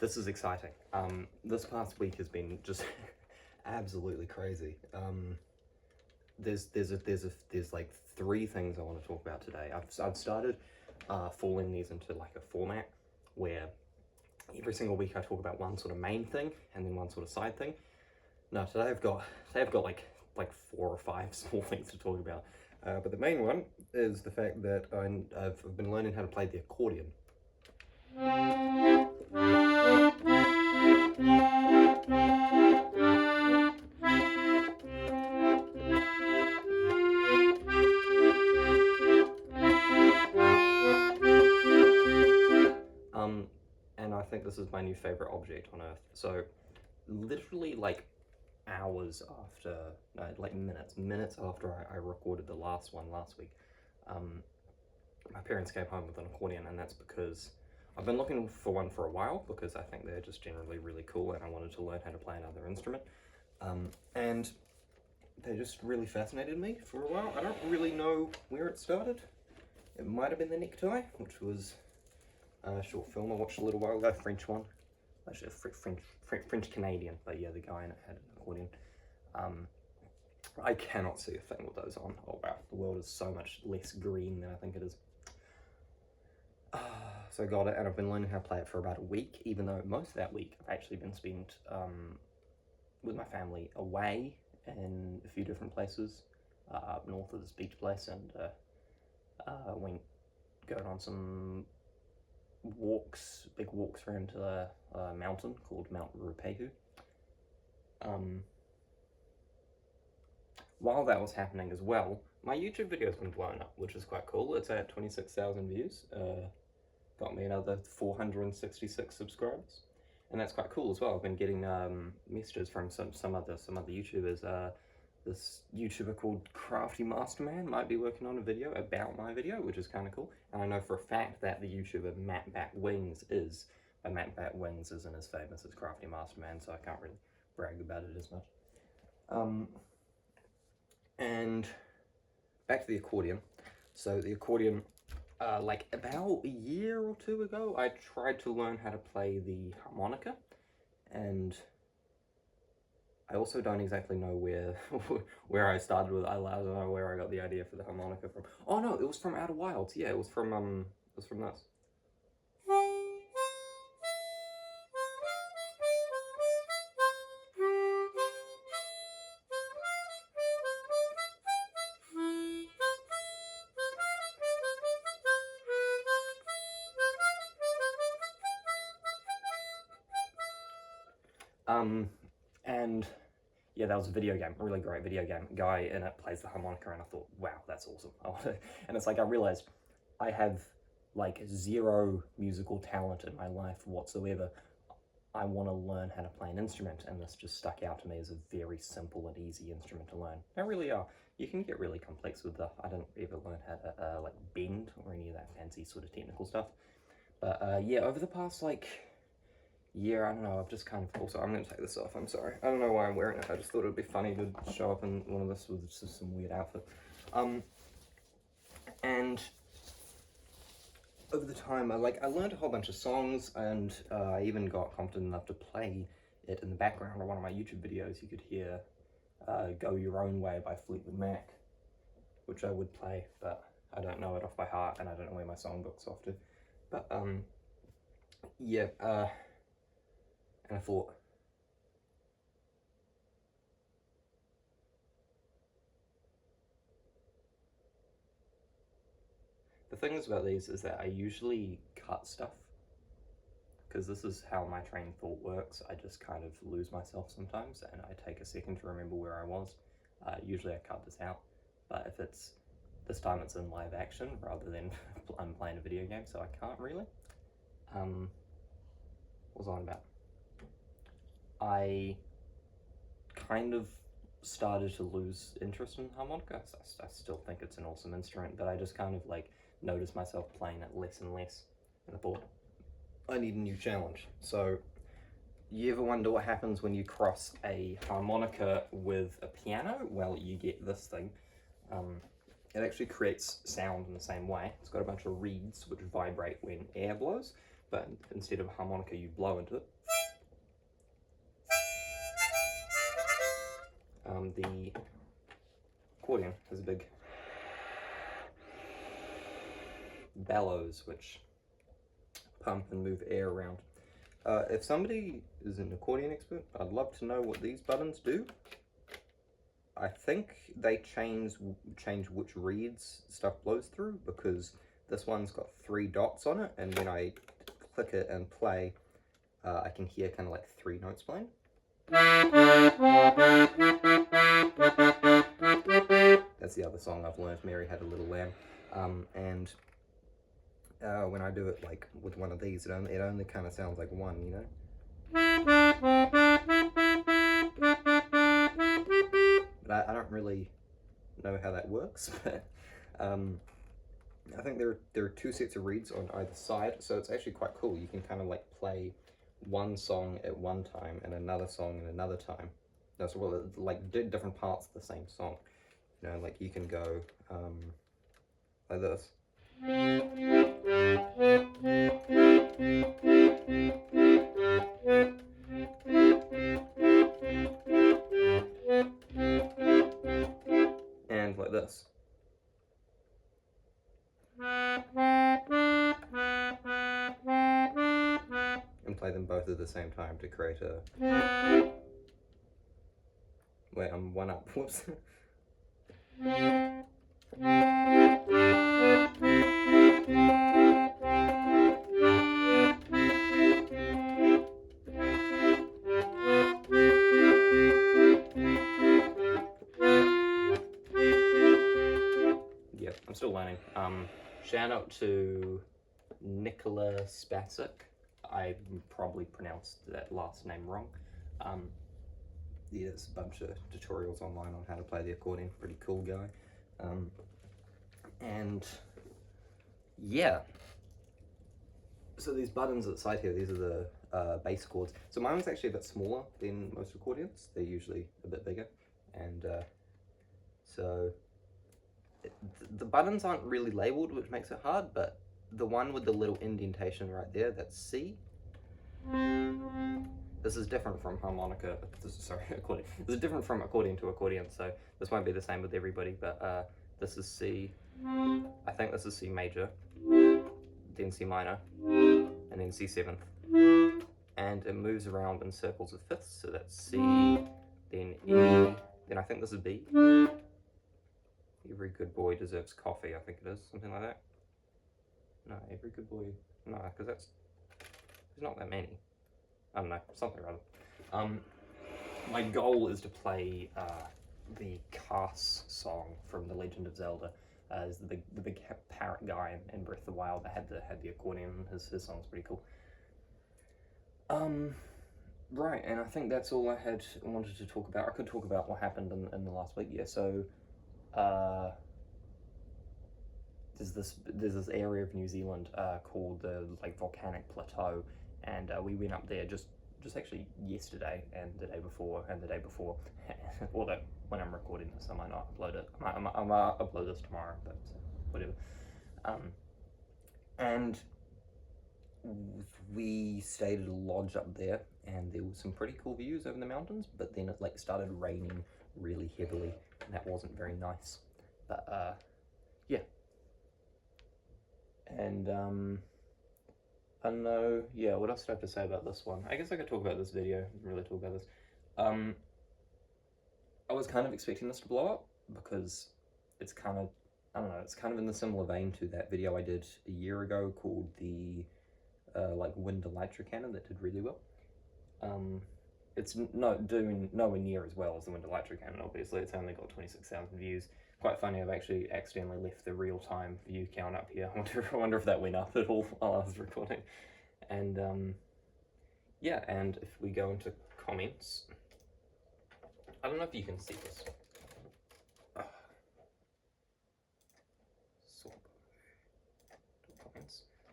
This is exciting. This past week has been just absolutely crazy. There's like three things I want to talk about today. I've started falling these into like a format where every single week I talk about one sort of main thing and then one sort of side thing. No, today I've got like 4 or 5 small things to talk about. But the main one is the fact that I've been learning how to play the accordion. And I think this is my new favorite object on earth. So literally like hours after, no, like minutes after I recorded the last one last week, my parents came home with an accordion, and that's because I've been looking for one for a while because I think they're just generally really cool and I wanted to learn how to play another instrument. And they just really fascinated me for a while. I don't really know where it started. It might have been the necktie, which was a short film I watched a little while ago, French one. Actually, French Canadian, but yeah, the guy in it had an accordion. I cannot see a thing with those on. Oh wow, the world is so much less green than I think it is. So I got it, and I've been learning how to play it for about a week, even though most of that week I've actually been spent with my family away in a few different places, up north of this beach place, and went going on some big walks around to a mountain called Mount Ruapehu. While that was happening as well, my YouTube video's been blown up, which is quite cool. It's at 26,000 views. Got me another 466 subscribers, and that's quite cool as well. I've been getting messages from some other YouTubers. This YouTuber called Crafty Masterman might be working on a video about my video, which is kind of cool. And I know for a fact that the YouTuber Matt Bat Wings is, but Matt Bat Wings isn't as famous as Crafty Masterman, so I can't really brag about it as much. And back to the accordion. So the accordion, like about a year or two ago, I tried to learn how to play the harmonica, and I also don't exactly know where I started with it. I don't know where I got the idea for the harmonica from. Oh no, it was from Outer Wilds. Yeah, it was from this. And yeah, that was a video game, a really great video game. Guy in it plays the harmonica, and I thought, wow, that's awesome. And it's like, I realized I have like zero musical talent in my life whatsoever. I want to learn how to play an instrument, and this just stuck out to me as a very simple and easy instrument to learn. They really are. You can get really complex with I didn't ever learn how to like bend or any of that fancy sort of technical stuff. But yeah, over the past like year, I don't know, I've just kind of, also, I'm going to take this off, I'm sorry. I don't know why I'm wearing it, I just thought it would be funny to show up in one of this with just some weird outfit. And over the time, I learned a whole bunch of songs, and I even got confident enough to play it in the background of one of my YouTube videos. You could hear Go Your Own Way by Fleetwood Mac, which I would play, but I don't know it off by heart, and I don't know where my songbook's off to. But, yeah, and I thought, the thing is about these is that I usually cut stuff, because this is how my train of thought works. I just kind of lose myself sometimes, and I take a second to remember where I was. Usually I cut this out, but if this time it's in live action rather than I'm playing a video game, so I can't really. What was I on about? I kind of started to lose interest in harmonica. I still think it's an awesome instrument, but I just kind of like noticed myself playing it less and less, and I thought, I need a new challenge. So, you ever wonder what happens when you cross a harmonica with a piano? Well, you get this thing. It actually creates sound in the same way. It's got a bunch of reeds which vibrate when air blows, but instead of a harmonica, you blow into it. The accordion has a big bellows which pump and move air around. If somebody is an accordion expert, I'd love to know what these buttons do. I think they change which reeds stuff blows through, because this one's got 3 dots on it, and when I click it and play, I can hear kind of like 3 notes playing. That's the other song I've learned, Mary Had a Little Lamb. And when I do it like with one of these, it only kind of sounds like one, you know? But I don't really know how that works, but I think there are 2 sets of reeds on either side, so it's actually quite cool. You can kind of like play one song at one time and another song at another time. That's well, like different parts of the same song. You know, like you can go like this. And like this. And play them both at the same time to create a... Wait, I'm one up. Whoops. Yep, I'm still learning. Shout out to Nicola Spasic. I probably pronounced that last name wrong. Yeah, there's a bunch of tutorials online on how to play the accordion. Pretty cool guy. And yeah. So these buttons at the side here, these are the bass chords. So mine was actually a bit smaller than most accordions. They're usually a bit bigger. And so the buttons aren't really labeled, which makes it hard, but the one with the little indentation right there, that's C. This is different from harmonica, accordion. This is different from accordion to accordion, so this won't be the same with everybody, but this is C. I think this is C major, then C minor, and then C seventh. And it moves around in circles of fifths, so that's C, then E, then I think this is B. Every good boy deserves coffee, I think it is, something like that. No, every good boy, no, because there's not that many. I don't know, something or other. My goal is to play the Cass song from The Legend of Zelda. Is the big parrot guy in Breath of the Wild that had the accordion. His song's pretty cool. Right, and I think that's all I wanted to talk about. I could talk about what happened in the last week. Yeah, so there's this area of New Zealand called the Volcanic Plateau, and we went up there just actually yesterday and the day before and the day before. Although when I'm recording this, I might not upload it. I might upload this tomorrow, but whatever. And we stayed at a lodge up there, and there was some pretty cool views over the mountains. But then it started raining really heavily, and that wasn't very nice. But yeah. And I don't know, yeah, what else do I have to say about this one? I guess I could talk about this video, really talk about this. I was kind of expecting this to blow up, because it's kind of, I don't know, it's kind of in the similar vein to that video I did a year ago called the Wind Elytra Cannon that did really well. It's not doing nowhere near as well as the Wind Elytra Cannon, obviously. It's only got 26,000 views. Quite funny, I've actually accidentally left the real-time view count up here. I wonder if that went up at all while I was recording. And yeah, and if we go into comments, I don't know if you can see this.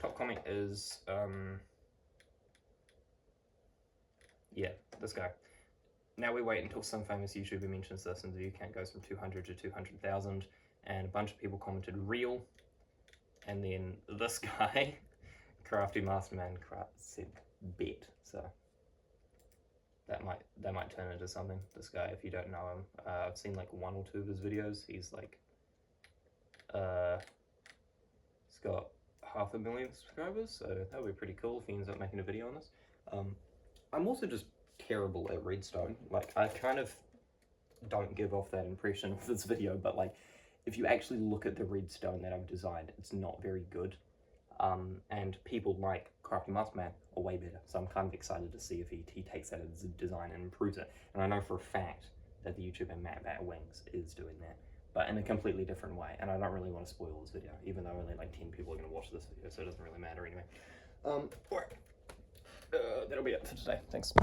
Top comment is yeah, this guy. Now we wait until some famous YouTuber mentions this and the view count goes from 200 to 200,000, and a bunch of people commented real, and then this guy Crafty Masterman said bet, so that might turn into something. This guy, if you don't know him, I've seen like 1 or 2 of his videos. He's like, he's got 500,000 subscribers, so that would be pretty cool if he ends up making a video on this. I'm also just terrible at redstone. Like, I kind of don't give off that impression of this video, but like, if you actually look at the redstone that I've designed, it's not very good. And people like Crafty Masterman are way better, so I'm kind of excited to see if he takes that as a design and improves it. And I know for a fact that the YouTuber MattBatWings is doing that, but in a completely different way, and I don't really want to spoil this video, even though only like 10 people are going to watch this video, so it doesn't really matter anyway. Alright, that'll be it for today. Thanks.